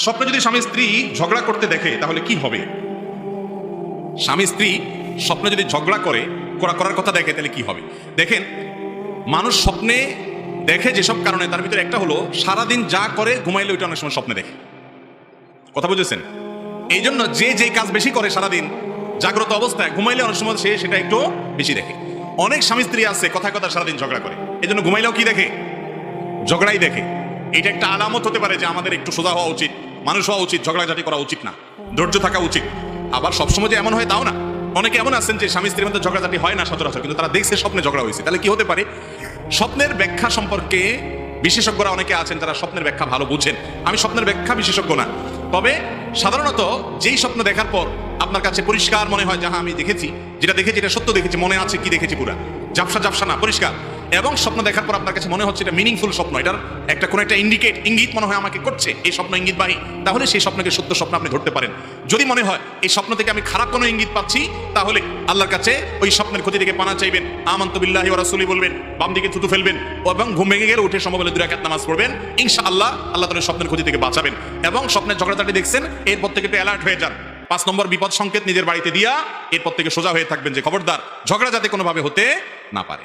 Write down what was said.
স্বপ্নে যদি স্বামী স্ত্রী ঝগড়া করতে দেখে তাহলে কি হবে? স্বামী স্ত্রী স্বপ্নে যদি ঝগড়া করার কথা দেখে তাহলে কি হবে? দেখেন, মানুষ স্বপ্নে দেখে যেসব কারণে, তার ভিতরে একটা হলো সারাদিন যা করে ঘুমাইলে ওইটা অনেক সময় স্বপ্নে দেখে। কথা বুঝেছেন? এই জন্য যে কাজ বেশি করে সারাদিন জাগ্রত অবস্থায়, ঘুমাইলে অনেক সময় সে সেটা একটু বেশি দেখে। অনেক স্বামী স্ত্রী আছে কথায় কথা সারাদিন ঝগড়া করে, এই জন্য ঘুমাইলেও কি দেখে? ঝগড়াই দেখে। এটা একটা আলামত হতে পারে যে আমাদের একটু সোজা হওয়া উচিত, মানুষ হওয়া উচিত, ঝগড়াঝাটি করা উচিত না, ধৈর্য থাকা উচিত। আবার সবসময় যে এমন হয় তাও না। অনেকে এমন আছেন যে স্বামী স্ত্রীর মধ্যে ঝগড়াঝাটি হয় না সচরাচর, কিন্তু তারা দেখছে স্বপ্নে ঝগড়া হয়েছে। তাহলে কি হতে পারে? স্বপ্নের ব্যাখ্যা সম্পর্কে বিশেষজ্ঞরা অনেকে আছেন যারা স্বপ্নের ব্যাখ্যা ভালো বুঝেন। আমি স্বপ্নের ব্যাখ্যা বিশেষজ্ঞ না, তবে সাধারণত যেই স্বপ্ন দেখার পর আপনার কাছে পরিষ্কার মনে হয় যে হ্যাঁ আমি দেখেছি, যেটা দেখেছি এটা সত্য দেখেছি, মনে আছে কি দেখেছি, পুরা ঝাপসা না, পরিষ্কার, এবং স্বপ্ন দেখার পর আপনার কাছে মনে হচ্ছে এটা মিনিংফুল স্বপ্ন, এটার একটা কোনো একটা ইঙ্গিত মনে হয় আমাকে করছে, এই স্বপ্ন ইঙ্গিতবাহী, তাহলে সেই স্বপ্নকে সত্য স্বপ্ন আপনি ধরতে পারেন। যদি মনে হয় এই স্বপ্ন থেকে আমি খারাপ কোনো ইঙ্গিত পাচ্ছি, তাহলে আল্লাহর কাছে ওই স্বপ্নের ক্ষতি থেকে পানা চাইবেন, আমানতু বিল্লাহি ওয়া রাসূলি বলবেন, বাম দিকে থুতু ফেলবেন, এবং ঘুম ভেঙে গেলে উঠে সময় বলে 2 রাকাত নামাজ পড়বেন। ইনশাআল্লাহ আল্লাহ তাআলা স্বপ্নের ক্ষতি থেকে বাঁচাবেন। এবং স্বপ্নের ঝগড়াঝাটি দেখছেন, এরপর থেকে একটু অ্যালার্ট হয়ে যান। 5 নম্বর বিপদ সংকেত নিজের বাড়িতে দিয়া এরপর থেকে সোজা হয়ে থাকবেন যে খবরদার ঝগড়া যাতে কোনোভাবে হতে না পারে।